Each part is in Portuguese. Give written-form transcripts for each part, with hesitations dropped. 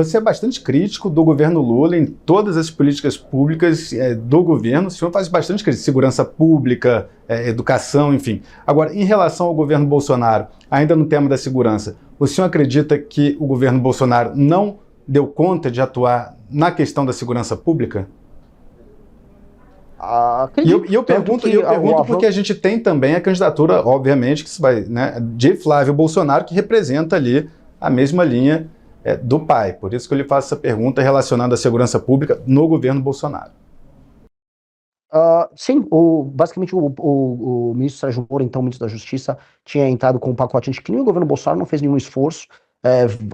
Você é bastante crítico do governo Lula em todas as políticas públicas do governo. O senhor faz bastante crítica, segurança pública, educação, enfim. Agora, em relação ao governo Bolsonaro, ainda no tema da segurança, o senhor acredita que o governo Bolsonaro não deu conta de atuar na questão da segurança pública? Eu pergunto porque a gente tem também a candidatura, obviamente, que vai, né, de Flávio Bolsonaro, que representa ali a mesma linha do pai. Por isso que eu lhe faço essa pergunta relacionada à segurança pública no governo Bolsonaro. Sim, basicamente o ministro Sérgio Moro, então ministro da Justiça, tinha entrado com um pacote anticrime e o governo Bolsonaro não fez nenhum esforço,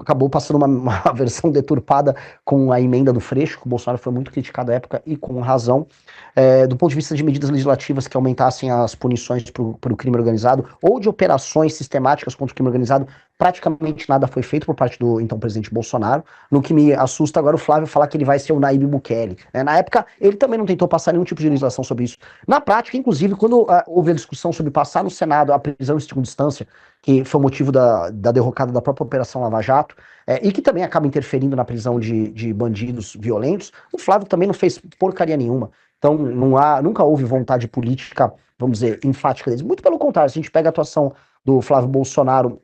acabou passando uma versão deturpada com a emenda do Freixo, que o Bolsonaro foi muito criticado à época e com razão. Do ponto de vista de medidas legislativas que aumentassem as punições para o crime organizado ou de operações sistemáticas contra o crime organizado, praticamente nada foi feito por parte do então presidente Bolsonaro. No que me assusta agora o Flávio falar que ele vai ser o Nayib Bukele. Na época, ele também não tentou passar nenhum tipo de legislação sobre isso. Na prática, inclusive, quando houve a discussão sobre passar no Senado a prisão em segunda instância, que foi o motivo da derrocada da própria Operação Lava Jato, e que também acaba interferindo na prisão de bandidos violentos, o Flávio também não fez porcaria nenhuma. Então, nunca houve vontade política, vamos dizer, enfática deles. Muito pelo contrário, se a gente pega a atuação do Flávio Bolsonaro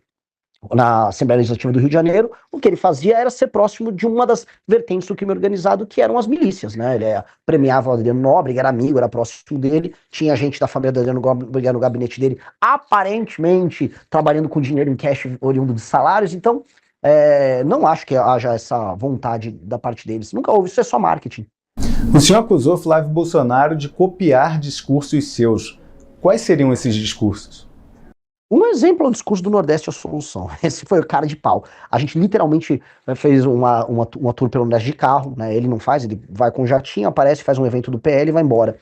na Assembleia Legislativa do Rio de Janeiro, o que ele fazia era ser próximo de uma das vertentes do crime organizado, que eram as milícias, né? Ele premiava o Adriano Nóbrega, era amigo, era próximo dele, tinha gente da família do Adriano Nóbrega no gabinete dele, aparentemente trabalhando com dinheiro em cash oriundo de salários, então não acho que haja essa vontade da parte deles. Nunca houve, isso é só marketing. O senhor acusou Flávio Bolsonaro de copiar discursos seus. Quais seriam esses discursos? Um exemplo é o discurso do Nordeste é a solução. Esse foi o cara de pau. A gente literalmente fez uma tour pelo Nordeste de carro, né? Ele não faz, ele vai com um jatinho, aparece, faz um evento do PL e vai embora.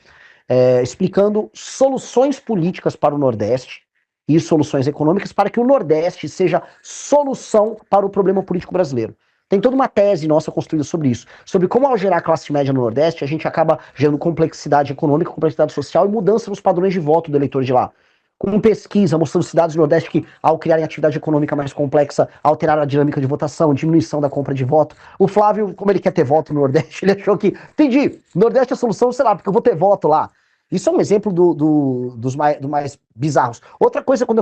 Explicando soluções políticas para o Nordeste e soluções econômicas para que o Nordeste seja solução para o problema político brasileiro. Tem toda uma tese nossa construída sobre isso, sobre como ao gerar classe média no Nordeste, a gente acaba gerando complexidade econômica, complexidade social e mudança nos padrões de voto do eleitor de lá. Com pesquisa mostrando cidades do Nordeste que, ao criarem atividade econômica mais complexa, alteraram a dinâmica de votação, diminuição da compra de voto. O Flávio, como ele quer ter voto no Nordeste, ele achou que, entendi, Nordeste é a solução, sei lá, porque eu vou ter voto lá. Isso é um exemplo dos mais bizarros. Outra coisa, quando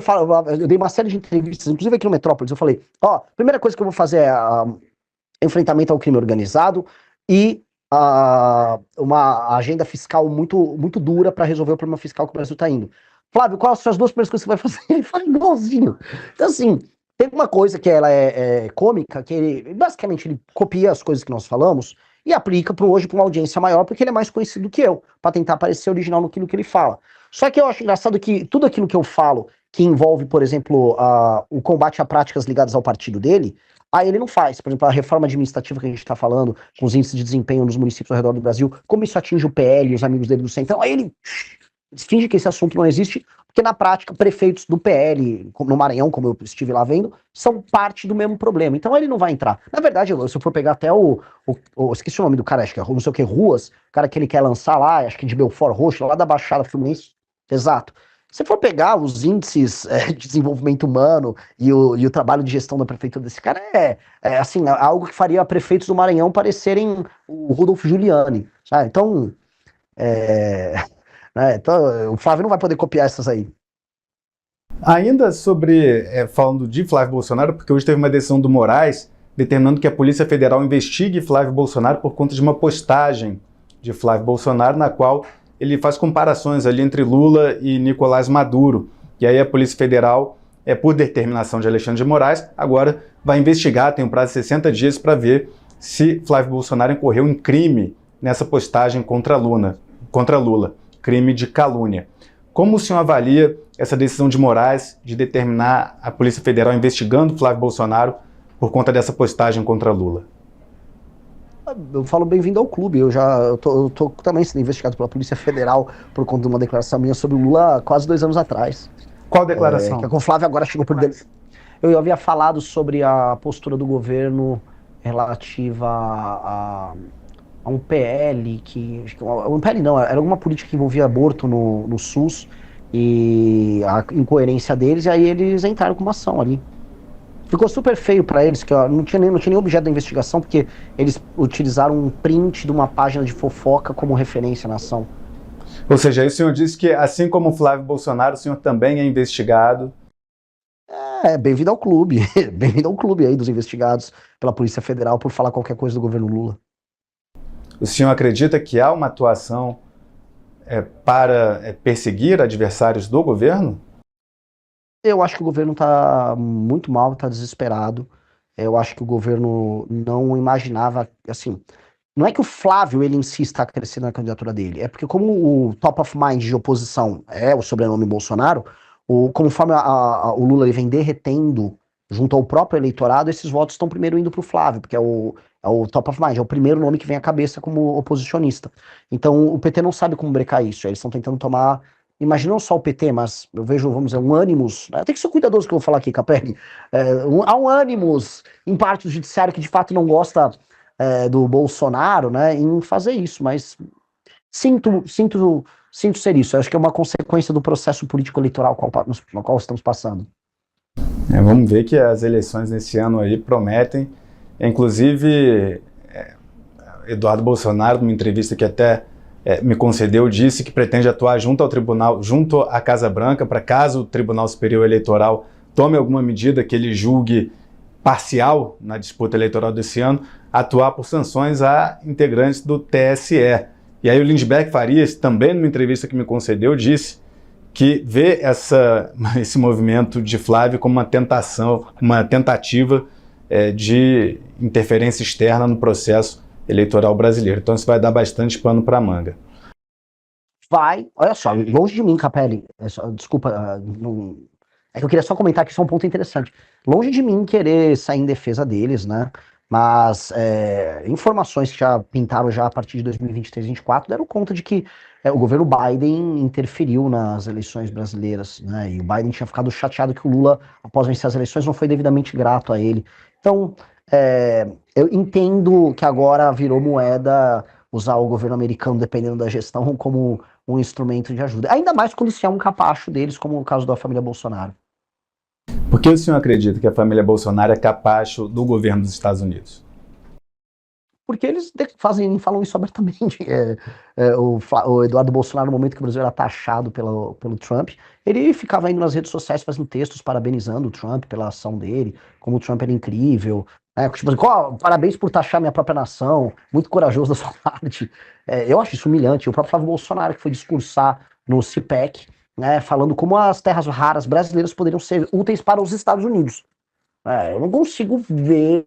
eu dei uma série de entrevistas, inclusive aqui no Metrópolis, eu falei, primeira coisa que eu vou fazer é enfrentamento ao crime organizado e uma agenda fiscal muito, muito dura para resolver o problema fiscal que o Brasil está indo. Flávio, quais são as duas primeiras coisas que você vai fazer? Ele fala igualzinho. Então, assim, tem uma coisa que ela é cômica, que ele, basicamente, ele copia as coisas que nós falamos e aplica hoje para uma audiência maior, porque ele é mais conhecido que eu, para tentar parecer original naquilo que ele fala. Só que eu acho engraçado que tudo aquilo que eu falo, que envolve, por exemplo, o combate a práticas ligadas ao partido dele, aí ele não faz. Por exemplo, a reforma administrativa que a gente está falando, com os índices de desempenho nos municípios ao redor do Brasil, como isso atinge o PL e os amigos dele do Centrão, aí ele finge que esse assunto não existe, porque na prática prefeitos do PL, no Maranhão, como eu estive lá vendo, são parte do mesmo problema. Então ele não vai entrar. Na verdade, se eu for pegar até esqueci o nome do cara, acho que é não sei o que, Ruas, o cara que ele quer lançar lá, acho que de Belfort Roxo, lá da Baixada Fluminense, exato. Se for pegar os índices de desenvolvimento humano e o trabalho de gestão da prefeitura desse cara, assim, algo que faria prefeitos do Maranhão parecerem o Rodolfo Giuliani, sabe? Então, então, o Flávio não vai poder copiar essas aí. Ainda sobre, falando de Flávio Bolsonaro, porque hoje teve uma decisão do Moraes determinando que a Polícia Federal investigue Flávio Bolsonaro por conta de uma postagem de Flávio Bolsonaro, na qual ele faz comparações ali entre Lula e Nicolás Maduro. E aí a Polícia Federal, por determinação de Alexandre de Moraes, agora vai investigar, tem um prazo de 60 dias para ver se Flávio Bolsonaro incorreu em crime nessa postagem contra Lula, crime de calúnia. Como o senhor avalia essa decisão de Moraes de determinar a Polícia Federal investigando Flávio Bolsonaro por conta dessa postagem contra Lula? Eu falo bem-vindo ao clube. Eu tô também sendo investigado pela Polícia Federal por conta de uma declaração minha sobre o Lula quase 2 anos atrás. Qual declaração? Que com o Flávio agora chegou por dentro. Eu havia falado sobre a postura do governo relativa a um PL um PL não, era alguma política que envolvia aborto no SUS e a incoerência deles, e aí eles entraram com uma ação ali. Ficou super feio pra eles, que ó, não tinha nem objeto da investigação, porque eles utilizaram um print de uma página de fofoca como referência na ação. Ou seja, aí o senhor disse que, assim como o Flávio Bolsonaro, o senhor também é investigado. Bem-vindo ao clube. Bem-vindo ao clube aí dos investigados pela Polícia Federal por falar qualquer coisa do governo Lula. O senhor acredita que há uma atuação para perseguir adversários do governo? Eu acho que o governo tá muito mal, tá desesperado. Eu acho que o governo não imaginava, assim, não é que o Flávio, ele em si está crescendo na candidatura dele, é porque como o top of mind de oposição é o sobrenome Bolsonaro, conforme o Lula ele vem derretendo junto ao próprio eleitorado, esses votos estão primeiro indo para o Flávio, porque é o top of mind, é o primeiro nome que vem à cabeça como oposicionista. Então o PT não sabe como brecar isso, eles estão tentando tomar, imagina não só o PT, mas eu vejo, vamos dizer, um ânimos, né? Tem que ser cuidadoso que eu vou falar aqui, Capelli, há um ânimos em parte do judiciário que de fato não gosta do Bolsonaro, né, em fazer isso, mas sinto ser isso. Eu acho que é uma consequência do processo político eleitoral no qual estamos passando. Vamos ver que as eleições nesse ano aí prometem. Inclusive, Eduardo Bolsonaro, numa entrevista que até me concedeu, disse que pretende atuar junto ao tribunal, junto à Casa Branca, para caso o Tribunal Superior Eleitoral tome alguma medida que ele julgue parcial na disputa eleitoral desse ano, atuar por sanções a integrantes do TSE. E aí o Lindbergh Farias, também numa entrevista que me concedeu, disse que vê esse movimento de Flávio como uma tentativa de interferência externa no processo eleitoral brasileiro. Então isso vai dar bastante pano para manga. Olha só, longe de mim, Capelli, desculpa, é que eu queria só comentar que isso é um ponto interessante. Longe de mim querer sair em defesa deles, né? Mas informações que já pintaram já a partir de 2023 e 2024 deram conta de que o governo Biden interferiu nas eleições brasileiras, né? E o Biden tinha ficado chateado que o Lula, após vencer as eleições, não foi devidamente grato a ele. Então, eu entendo que agora virou moeda usar o governo americano, dependendo da gestão, como um instrumento de ajuda. Ainda mais quando se é um capacho deles, como o caso da família Bolsonaro. Por que o senhor acredita que a família Bolsonaro é capacho do governo dos Estados Unidos? Porque eles falam isso abertamente. O Eduardo Bolsonaro, no momento que o Brasil era taxado pelo Trump, ele ficava indo nas redes sociais fazendo textos parabenizando o Trump pela ação dele, como o Trump era incrível. Tipo assim, parabéns por taxar minha própria nação, muito corajoso da sua parte. Eu acho isso humilhante. O próprio Flávio Bolsonaro, que foi discursar no CPEC, né, falando como as terras raras brasileiras poderiam ser úteis para os Estados Unidos. Eu não consigo ver,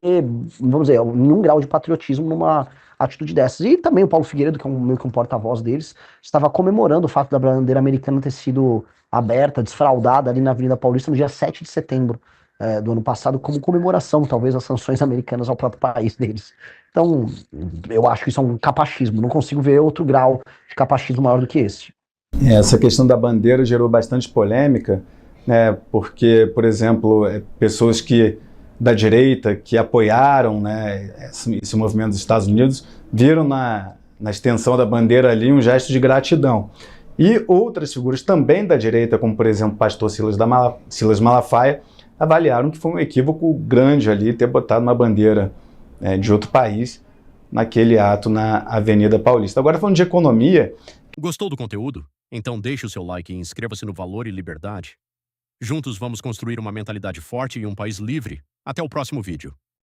vamos dizer, nenhum grau de patriotismo numa atitude dessas. E também o Paulo Figueiredo, que é meio que um porta-voz deles, estava comemorando o fato da bandeira americana ter sido aberta, desfraldada ali na Avenida Paulista no dia 7 de setembro do ano passado, como comemoração, talvez, às sanções americanas ao próprio país deles. Então, eu acho que isso é um capachismo. Não consigo ver outro grau de capachismo maior do que esse. Essa questão da bandeira gerou bastante polêmica, né, porque, por exemplo, pessoas da direita que apoiaram, né, esse movimento dos Estados Unidos viram na extensão da bandeira ali um gesto de gratidão. E outras figuras também da direita, como por exemplo o pastor Silas Malafaia, avaliaram que foi um equívoco grande ali ter botado uma bandeira de outro país naquele ato na Avenida Paulista. Agora, falando de economia... Gostou do conteúdo? Então deixe o seu like e inscreva-se no Valor e Liberdade. Juntos vamos construir uma mentalidade forte e um país livre. Até o próximo vídeo.